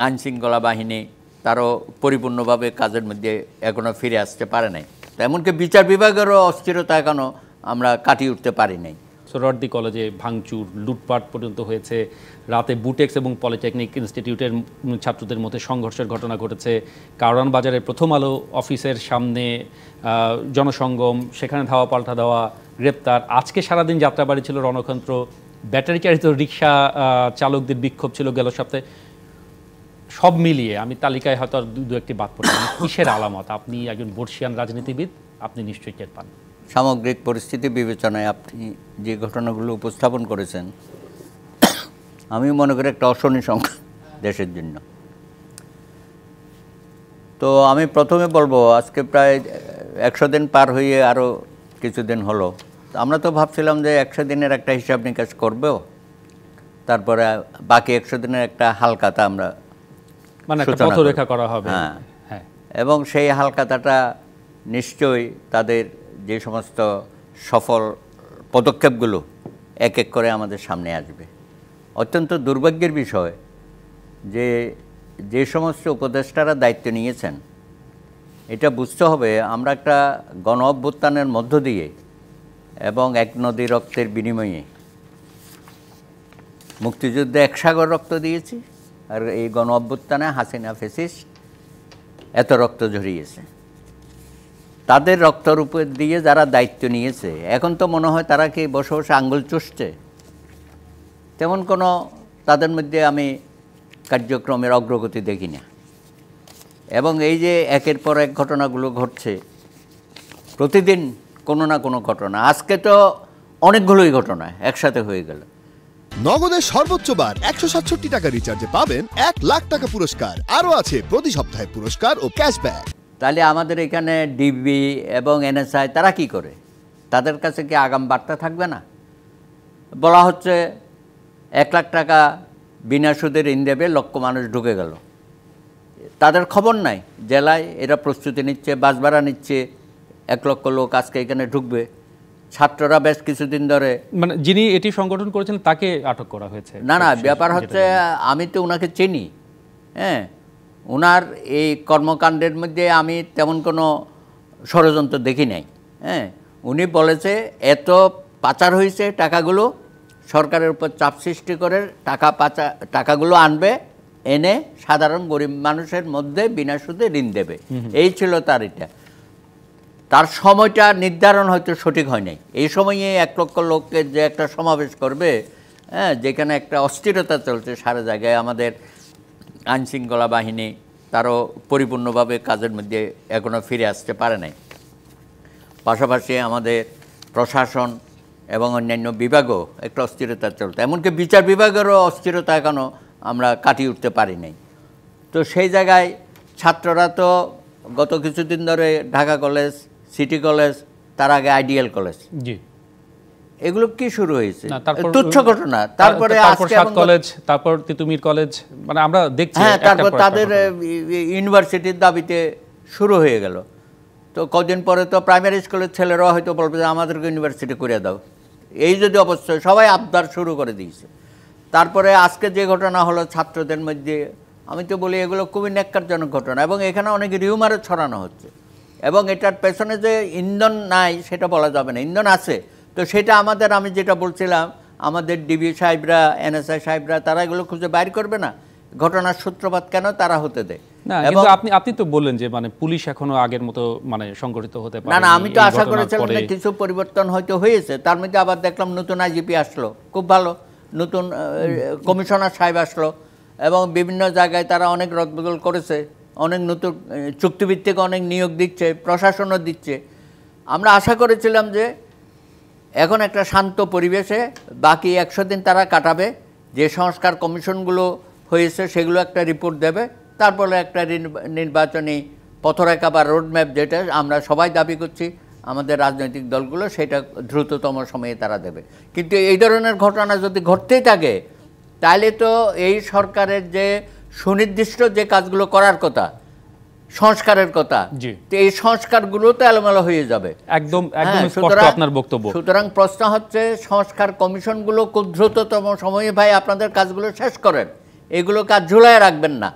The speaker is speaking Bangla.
আইনশৃঙ্খলা বাহিনী তারও পরিপূর্ণভাবে কাজের মধ্যে এখনও ফিরে আসতে পারে নাই। এমনকি বিচার বিভাগেরও অস্থিরতা এখনও আমরা কাটিয়ে উঠতে পারি নাই। সোহরাওয়ার্দী কলেজে ভাঙচুর, লুটপাট পর্যন্ত হয়েছে। রাতে বুটেক্স এবং পলিটেকনিক ইনস্টিটিউটের ছাত্রদের মধ্যে সংঘর্ষের ঘটনা ঘটেছে। কারওয়ান বাজারের প্রথম আলো অফিসের সামনে জনসংগম, সেখানে ধাওয়া পাল্টা দেওয়া, গ্রেপ্তার। আজকে সারাদিন যাত্রাবাড়ি ছিল রণক্ষেত্র, ব্যাটারি চালিত রিক্সা চালকদের বিক্ষোভ ছিল গেল সপ্তাহে। সব মিলিয়ে আমি তালিকায় হয়তো আর দু একটি বাদ পড়ে। কিসের আলামত? আপনি একজন বর্ষিয়ান রাজনীতিবিদ, আপনি নিশ্চয়ই টের পান। সামগ্রিক পরিস্থিতি বিবেচনায় আপনি যে ঘটনাগুলো উপস্থাপন করেছেন, আমি মনে করি একটা অশনি সংখ্যা দেশের জন্য। তো আমি প্রথমে বলবো, আজকে প্রায় 100 দিন পার হয়ে আরও কিছুদিন হলো। আমরা তো ভাবছিলাম যে 100 দিনের একটা হিসাব নিকাশ করবো, তারপরে বাকি 100 দিনের একটা হালখাতা আমরা মানে একটা পথরেখা করা হবে। হ্যাঁ, এবং সেই হালখাতাটা নিশ্চয়ই তাদের যে সমস্ত সফল পদক্ষেপগুলো এক এক করে আমাদের সামনে আসবে। অত্যন্ত দুর্ভাগ্যের বিষয় যে যে সমস্ত উপদেষ্টারা দায়িত্ব নিয়েছেন, এটা বুঝতে হবে আমরা একটা গণ অভ্যুত্থানের মধ্য দিয়ে এবং এক নদী রক্তের বিনিময়ে মুক্তিযুদ্ধে 1 সাগর রক্ত দিয়েছি, আর এই গণ অভ্যুত্থানে হাসিনা ফ্যাসিস্ট এত রক্ত ঝরিয়েছে। তাদের রক্তের উপর দিয়ে যারা দায়িত্ব নিয়েছে, এখন তো মনে হয় তারা কি বসে বসে আঙ্গুল চুষছে, তেমন কোনো তাদের মধ্যে আমি কার্যক্রমের অগ্রগতি দেখি না। এবং এই যে একের পর এক ঘটনাগুলো ঘটছে, প্রতিদিন কোনো না কোনো ঘটনা, আজকে তো অনেকগুলোই ঘটনা একসাথে হয়ে গেল। নগদের সর্বোচ্চ বার 167 টাকা রিচার্জে পাবেন 1 লাখ টাকা পুরস্কার। আরও আছে প্রতি সপ্তাহে পুরস্কার ও ক্যাশব্যাক। তাহলে আমাদের এখানে ডিবি এবং এনএসআই তারা কি করে? তাদের কাছে কি আগাম বার্তা থাকবে না? বলা হচ্ছে 1 লাখ টাকা বিনা সুদে ঋণ দেবে, লক্ষ মানুষ ঢুকে গেল। তাদের খবর নাই জেলায় এরা প্রস্তুতি নিচ্ছে, বাস ভাড়া নিচ্ছে, 1 লক্ষ লোক আজকে এখানে ঢুকবে। ছাত্ররা বেশ কিছুদিন ধরে, মানে যিনি এটি সংগঠন করেছেন তাকে আটক করা হয়েছে। না না, ব্যাপার হচ্ছে আমি তো ওনাকে চিনি। হ্যাঁ, ওনার এই কর্মকাণ্ডের মধ্যে আমি তেমন কোনো ষড়যন্ত্র দেখি নাই। হ্যাঁ, উনি বলেছে এত পাচার হয়েছে, টাকাগুলো সরকারের উপর চাপ সৃষ্টি করে টাকাগুলো আনবে, এনে সাধারণ গরিব মানুষের মধ্যে বিনা সুদে ঋণ দেবে। এই ছিল তার এটা। তার সময়টা নির্ধারণ হয়তো সঠিক হয় নাই। এই সময়ে 1 লক্ষ লোককে যে একটা সমাবেশ করবে, হ্যাঁ, যেখানে একটা অস্থিরতা চলছে সারা জায়গায়, আমাদের আইনশৃঙ্খলা বাহিনী তারও পরিপূর্ণভাবে কাজের মধ্যে এখনও ফিরে আসতে পারে নাই। পাশাপাশি আমাদের প্রশাসন এবং অন্যান্য বিভাগও একটা অস্থিরতা চলছে, এমনকি বিচার বিভাগেরও অস্থিরতা এখনও আমরা কাটিয়ে উঠতে পারি নাই। তো সেই জায়গায় ছাত্ররা তো গত কিছুদিন ধরে ঢাকা কলেজ, সিটি কলেজ, তার আগে আইডিয়াল কলেজ, জি, এগুলো কি শুরু হয়েছে? তুচ্ছ ঘটনা। তারপরে কলেজ, তারপর তিতুমির কলেজ, মানে আমরা দেখছি। হ্যাঁ, তারপর তাদের ইউনিভার্সিটির দাবিতে শুরু হয়ে গেল। তো কদিন পরে তো প্রাইমারি স্কুলের ছেলেরাও হয়তো বলবে যে আমাদেরকে ইউনিভার্সিটি করে দাও। এই যদি অবস্থা, সবাই আবদার শুরু করে দিয়েছে। তারপরে আজকে যে ঘটনা হলো ছাত্রদের মধ্যে, আমি তো বলি এগুলো খুবই ন্যাক্কারজনক ঘটনা, এবং এখানে অনেক রিউমারও ছড়ানো হচ্ছে। এবং এটার পেছনে যে ইন্ধন নাই সেটা বলা যাবে না, ইন্ধন আছে। তো সেটা আমাদের, আমি যেটা বলছিলাম, আমাদের ডিবি সাহেবরা, এনএসআই সাহেবরা, তারা এগুলো খুঁজে বাইর করবে না, ঘটনার সূত্রপাত কেন তারা হতে দেয়। এবং আপনি তো বললেন যে মানে পুলিশ এখনো আগের মতো মানে সংগঠিত হতে পারে না। আমি তো আশা করেছিলাম যে কিছু পরিবর্তন হয়তো হয়েছে। তার মধ্যে আবার দেখলাম নতুন আইজিপি আসলো, খুব ভালো, নতুন কমিশনার সাহেব আসলো, এবং বিভিন্ন জায়গায় তারা অনেক রদবদল করেছে, অনেক নতুন চুক্তিভিত্তিক অনেক নিয়োগ দিচ্ছে, প্রশাসনও দিচ্ছে। আমরা আশা করেছিলাম যে এখন একটা শান্ত পরিবেশে বাকি 100 দিন তারা কাটাবে, যে সংস্কার কমিশনগুলো হয়েছে সেগুলো একটা রিপোর্ট দেবে, তারপরে একটা নির্বাচনী পথরেখা বা রোডম্যাপ, যেটা আমরা সবাই দাবি করছি আমাদের রাজনৈতিক দলগুলো, সেটা দ্রুততম সময়ে তারা দেবে। কিন্তু এই ধরনের ঘটনা যদি ঘটতেই থাকে, তাহলে তো এই সরকারের যে সুনির্দিষ্ট যে কাজগুলো করার কথা, সংস্কারের কথা, তো এই সংস্কারগুলো তো এলোমেলো হয়ে যাবে একদম। আপনার বক্তব্য। সুতরাং প্রশ্ন হচ্ছে, সংস্কার কমিশনগুলো খুব দ্রুততম সময়ে ভাই আপনাদের কাজগুলো শেষ করেন, এগুলো কাজ ঝুলায় রাখবেন না।